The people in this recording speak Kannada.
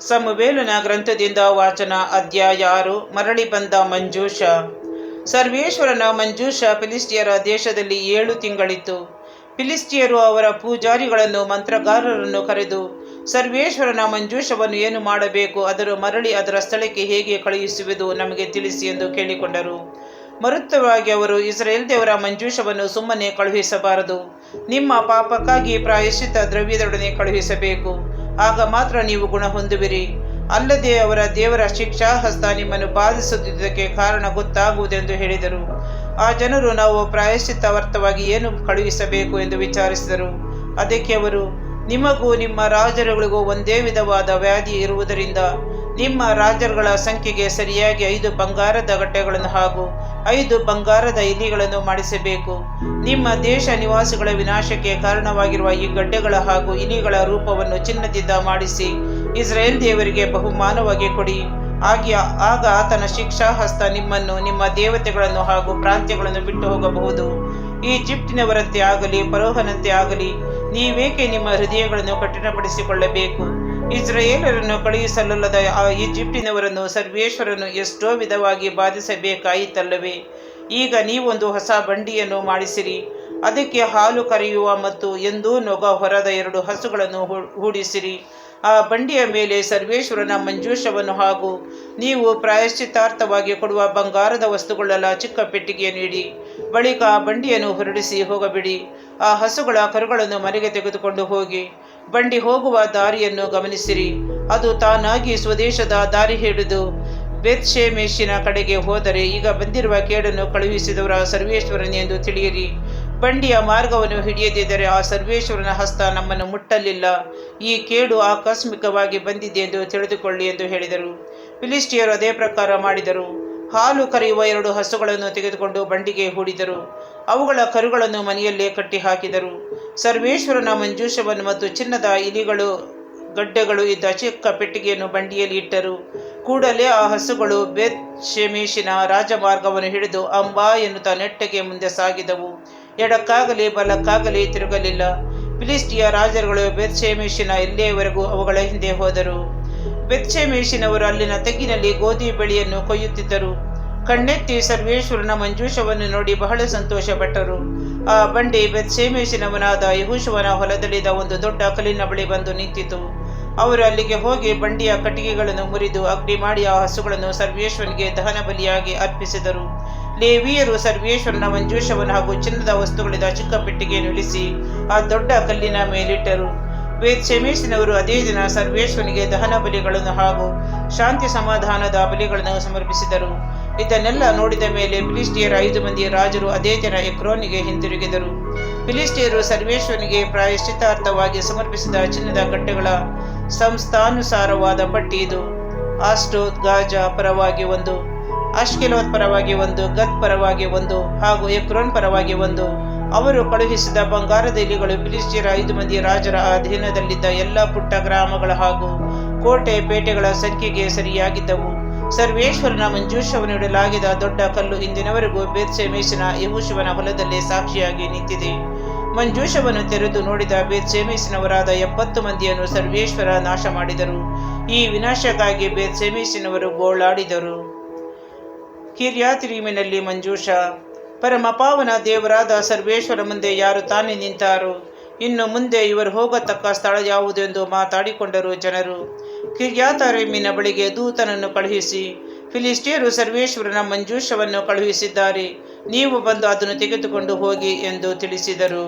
ಸಮುವೇಲನ ಗ್ರಂಥದಿಂದ ವಾಚನ. ಅಧ್ಯಾಯ 6. ಮರಳಿ ಬಂದ ಮಂಜೂಷ. ಸರ್ವೇಶ್ವರನ ಮಂಜೂಷ ಫಿಲಿಸ್ಟಿಯರ ದೇಶದಲ್ಲಿ 7 ತಿಂಗಳಿತ್ತು. ಫಿಲಿಸ್ಟಿಯರು ಅವರ ಪೂಜಾರಿಗಳನ್ನು ಮಂತ್ರಗಾರರನ್ನು ಕರೆದು, ಸರ್ವೇಶ್ವರನ ಮಂಜೂಷವನ್ನು ಏನು ಮಾಡಬೇಕು, ಅದನ್ನು ಮರಳಿ ಅದರ ಸ್ಥಳಕ್ಕೆ ಹೇಗೆ ಕಳುಹಿಸುವುದು ನಮಗೆ ತಿಳಿಸಿ ಎಂದು ಕೇಳಿಕೊಂಡರು. ಮರುತ್ತರವಾಗಿ ಅವರು, ಇಸ್ರಾಯೇಲ್ ದೇವರ ಮಂಜೂಷವನ್ನು ಸುಮ್ಮನೆ ಕಳುಹಿಸಬಾರದು, ನಿಮ್ಮ ಪಾಪಕ್ಕಾಗಿ ಪ್ರಾಯಶ್ಚಿತ್ತ ದ್ರವ್ಯದೊಡನೆ ಕಳುಹಿಸಬೇಕು, ಆಗ ಮಾತ್ರ ನೀವು ಗುಣ ಹೊಂದುವಿರಿ. ಅಲ್ಲದೆ ಅವರ ದೇವರ ಶಿಕ್ಷಾಹಸ್ತ ನಿಮ್ಮನ್ನು ಬಾಧಿಸುವುದಕ್ಕೆ ಕಾರಣ ಗೊತ್ತಾಗುವುದೆಂದು ಹೇಳಿದರು. ಆ ಜನರು, ನಾವು ಪ್ರಾಯಶ್ಚಿತ್ತಾರ್ಥವಾಗಿ ಏನು ಕಳುಹಿಸಬೇಕು ಎಂದು ವಿಚಾರಿಸಿದರು. ಅದಕ್ಕೆ ಅವರು, ನಿಮಗೂ ನಿಮ್ಮ ರಾಜರುಗಳಿಗೂ ಒಂದೇ ವಿಧವಾದ ವ್ಯಾಧಿ ಇರುವುದರಿಂದ ನಿಮ್ಮ ರಾಜರುಗಳ ಸಂಖ್ಯೆಗೆ ಸರಿಯಾಗಿ 5 ಬಂಗಾರದ ಗಡ್ಡೆಗಳನ್ನು ಹಾಗೂ 5 ಬಂಗಾರದ ಇಲಿಗಳನ್ನು ಮಾಡಿಸಬೇಕು. ನಿಮ್ಮ ದೇಶ ನಿವಾಸಿಗಳ ವಿನಾಶಕ್ಕೆ ಕಾರಣವಾಗಿರುವ ಈ ಗಡ್ಡೆಗಳ ಹಾಗೂ ಇಲಿಗಳ ರೂಪವನ್ನು ಚಿನ್ನದಿಂದ ಮಾಡಿಸಿ ಇಸ್ರಾಯೇಲ್ ದೇವರಿಗೆ ಬಹುಮಾನವಾಗಿ ಕೊಡಿ. ಆಗ ಆತನ ಶಿಕ್ಷಾಹಸ್ತ ನಿಮ್ಮನ್ನು, ನಿಮ್ಮ ದೇವತೆಗಳನ್ನು ಹಾಗೂ ಪ್ರಾಂತ್ಯಗಳನ್ನು ಬಿಟ್ಟು ಹೋಗಬಹುದು. ಈಜಿಪ್ಟಿನವರಂತೆ ಆಗಲಿ ಫರೋಹನಂತೆ ಆಗಲಿ ನೀವೇಕೆ ನಿಮ್ಮ ಹೃದಯಗಳನ್ನು ಕಠಿಣಪಡಿಸಿಕೊಳ್ಳಬೇಕು? ಇಸ್ರಾಯೇಲರನ್ನು ಕಳುಹಿಸಲಲ್ಲದ ಆ ಈಜಿಪ್ಟಿನವರನ್ನು ಸರ್ವೇಶ್ವರನು ಎಷ್ಟೋ ವಿಧವಾಗಿ ಬಾಧಿಸಬೇಕಾಯಿತಲ್ಲವೇ? ಈಗ ನೀವೊಂದು ಹೊಸ ಬಂಡಿಯನ್ನು ಮಾಡಿಸಿರಿ, ಅದಕ್ಕೆ ಹಾಲು ಕರೆಯುವ ಮತ್ತು ಎಂದೂ ನೊಗ ಹೊರದ 2 ಹಸುಗಳನ್ನು ಹೂಡಿಸಿರಿ. ಆ ಬಂಡಿಯ ಮೇಲೆ ಸರ್ವೇಶ್ವರನ ಮಂಜೂಷವನ್ನು ಹಾಗೂ ನೀವು ಪ್ರಾಯಶ್ಚಿತ್ತಾರ್ಥವಾಗಿ ಕೊಡುವ ಬಂಗಾರದ ವಸ್ತುಗಳೆಲ್ಲ ಚಿಕ್ಕ ಪೆಟ್ಟಿಗೆಯನ್ನು ಇಡಿ. ಬಳಿಕ ಆ ಬಂಡಿಯನ್ನು ಹೊರಡಿಸಿ ಹೋಗಬಿಡಿ. ಆ ಹಸುಗಳ ಕರುಗಳನ್ನು ಮನೆಗೆ ತೆಗೆದುಕೊಂಡು ಹೋಗಿ ಬಂಡಿ ಹೋಗುವ ದಾರಿಯನ್ನು ಗಮನಿಸಿರಿ. ಅದು ತಾನಾಗಿ ಸ್ವದೇಶದ ದಾರಿ ಹಿಡಿದು ಬೇತ್ಷೆಮೆಷಿನ ಕಡೆಗೆ ಹೋದರೆ ಈಗ ಬಂದಿರುವ ಕೇಡನ್ನು ಕಳುಹಿಸಿದವರ ಸರ್ವೇಶ್ವರನೆಂದು ತಿಳಿಯಿರಿ. ಬಂಡಿಯ ಮಾರ್ಗವನ್ನು ಹಿಡಿಯದಿದ್ದರೆ ಆ ಸರ್ವೇಶ್ವರನ ಹಸ್ತ ನಮ್ಮನ್ನು ಮುಟ್ಟಲಿಲ್ಲ. ಈ ಕೇಡು ಆಕಸ್ಮಿಕವಾಗಿ ಬಂದಿದೆ ಎಂದು ತಿಳಿದುಕೊಳ್ಳಿ ಎಂದು ಹೇಳಿದರು. ಫಿಲಿಸ್ಟಿಯರು ಅದೇ ಪ್ರಕಾರ ಮಾಡಿದರು. ಹಾಲು ಕರೆಯುವ 2 ಹಸುಗಳನ್ನು ತೆಗೆದುಕೊಂಡು ಬಂಡಿಗೆ ಹೂಡಿದರು. ಅವುಗಳ ಕರುಗಳನ್ನು ಮನೆಯಲ್ಲೇ ಕಟ್ಟಿ ಹಾಕಿದರು. ಸರ್ವೇಶ್ವರನ ಮಂಜೂಷವನ್ನು ಮತ್ತು ಚಿನ್ನದ ಇಲಿಗಳು ಗಡ್ಡೆಗಳು ಇದ್ದ ಚಿಕ್ಕ ಪೆಟ್ಟಿಗೆಯನ್ನು ಬಂಡಿಯಲ್ಲಿ ಇಟ್ಟರು. ಕೂಡಲೇ ಆ ಹಸುಗಳು ಬೇತ್ಷೆಮೆಷಿನ ರಾಜಮಾರ್ಗವನ್ನು ಹಿಡಿದು ಅಂಬಾ ಎನ್ನುತ್ತಾ ನೆಟ್ಟಗೆ ಮುಂದೆ ಸಾಗಿದವು. ಎಡಕ್ಕಾಗಲಿ ಬಲಕ್ಕಾಗಲಿ ತಿರುಗಲಿಲ್ಲ. ಫಿಲಿಸ್ಟಿಯ ರಾಜರುಗಳು ಬೇತ್ಷೆಮೆಷಿನ ಎಲ್ಲಿಯವರೆಗೂ ಅವುಗಳ ಹಿಂದೆ ಹೋದರು. ಬೇತ್ಷೆಮೆಷಿನವರು ಅಲ್ಲಿನ ತಗ್ಗಿನಲ್ಲಿ ಗೋಧಿ ಬೆಳೆಯನ್ನು ಕೊಯ್ಯುತ್ತಿದ್ದರು. ಕಣ್ಣೆತ್ತಿ ಸರ್ವೇಶ್ವರನ ಮಂಜೂಷವನ್ನು ನೋಡಿ ಬಹಳ ಸಂತೋಷಪಟ್ಟರು. ಆ ಬಂಡಿ ಬೇತ್ಷೆಮೆಷಿನವನಾದ ಯೆಹೋಶುವನ ಹೊಲದಲ್ಲಿದ್ದ ಒಂದು ದೊಡ್ಡ ಕಲ್ಲಿನ ಬಳಿ ಬಂದು ನಿಂತಿತು. ಅವರು ಅಲ್ಲಿಗೆ ಹೋಗಿ ಬಂಡಿಯ ಕಟ್ಟಿಗೆಗಳನ್ನು ಮುರಿದು ಅಗ್ನಿ ಮಾಡಿ ಆ ಹಸುಗಳನ್ನು ಸರ್ವೇಶ್ವರನಿಗೆ ದಹನ ಬಲಿಯಾಗಿ ಅರ್ಪಿಸಿದರು. ಲೇವಿಯರು ಸರ್ವೇಶ್ವರನ ಮಂಜೂಷವನ್ನು ಹಾಗೂ ಚಿನ್ನದ ವಸ್ತುಗಳಿಂದ ಚಿಕ್ಕ ಪೆಟ್ಟಿಗೆಯನ್ನು ಇಳಿಸಿ ಆ ದೊಡ್ಡ ಕಲ್ಲಿನ ಮೇಲಿಟ್ಟರು. ಬೇತ್ಷೆಮೆಷಿನವರು ಅದೇ ದಿನ ಸರ್ವೇಶ್ವರನಿಗೆ ದಹನ ಬಲಿಗಳನ್ನು ಹಾಗೂ ಶಾಂತಿ ಸಮಾಧಾನದ ಬಲಿಗಳನ್ನು ಸಮರ್ಪಿಸಿದರು. ಇದನ್ನೆಲ್ಲ ನೋಡಿದ ಮೇಲೆ ಫಿಲಿಸ್ಟಿಯರ 5 ಮಂದಿ ರಾಜರು ಅದೇ ದಿನ ಎಕ್ರೋನಿಗೆ ಹಿಂತಿರುಗಿದರು. ಫಿಲಿಸ್ಟಿಯರು ಸರ್ವೇಶ್ವರನಿಗೆ ಪ್ರಾಯಶ್ಚಿತ್ತಾರ್ಥವಾಗಿ ಸಮರ್ಪಿಸಿದ ಚಿನ್ನದ ಗಡ್ಡೆಗಳ ಸಂಸ್ಥಾನುಸಾರವಾದ ಪಟ್ಟಿ ಇದು. ಆಸ್ಟೋತ್, ಗಾಜಾ ಪರವಾಗಿ 1, ಅಷ್ಕೆಲೋತ್ ಪರವಾಗಿ 1, ಗತ್ ಪರವಾಗಿ 1 ಹಾಗೂ ಎಕ್ರೋನ್ ಪರವಾಗಿ 1. ಅವರು ಕಳುಹಿಸಿದ ಬಂಗಾರದ ಇಲಿಗಳು ಫಿಲಿಸ್ಟಿಯರ 5 ಮಂದಿ ರಾಜರ ಅಧೀನದಲ್ಲಿದ್ದ ಎಲ್ಲ ಪುಟ್ಟ ಗ್ರಾಮಗಳ ಹಾಗೂ ಕೋಟೆ ಪೇಟೆಗಳ ಸಂಖ್ಯೆಗೆ ಸರಿಯಾಗಿದ್ದವು. ಸರ್ವೇಶ್ವರನ ಮಂಜೂಷವನ್ನು ಇಡಲಾಗಿದ್ದ ದೊಡ್ಡ ಕಲ್ಲು ಇಂದಿನವರೆಗೂ ಬೇತ್ಷೆಮೆಷಿನ ಯೆಹೋಶುವನ ಹೊಲದಲ್ಲಿ ಸಾಕ್ಷಿಯಾಗಿ ನಿಂತಿದೆ. ಮಂಜೂಷವನ್ನು ತೆರೆದು ನೋಡಿದ ಬೇತ್ಷೆಮೆಷಿನವರಾದ 70 ಮಂದಿಯನ್ನು ಸರ್ವೇಶ್ವರ ನಾಶ ಮಾಡಿದರು. ಈ ವಿನಾಶಕ್ಕಾಗಿ ಬೇತ್ಷೆಮೆಷಿನವರು ಗೋಳಾಡಿದರು. ಕಿರ್ಯಾತಯಿಮಿನಲ್ಲಿ ಮಂಜೂಷ. ಪರಮಪಾವನ ದೇವರಾದ ಸರ್ವೇಶ್ವರ ಮುಂದೆ ಯಾರು ತಾನೇ ನಿಂತಾರೋ? ಇನ್ನು ಮುಂದೆ ಇವರು ಹೋಗತಕ್ಕ ಸ್ಥಳ ಯಾವುದೆಂದು ಮಾತಾಡಿಕೊಂಡರು ಜನರು. ಕಿರ್ಯಾತಯಿಮಿನ ಬಳಿಗೆ ದೂತನನ್ನು ಕಳುಹಿಸಿ, ಫಿಲಿಸ್ಟಿಯರು ಸರ್ವೇಶ್ವರನ ಮಂಜೂಷವನ್ನು ಕಳುಹಿಸಿದ್ದಾರೆ, ನೀವು ಬಂದು ಅದನ್ನು ತೆಗೆದುಕೊಂಡು ಹೋಗಿ ಎಂದು ತಿಳಿಸಿದರು.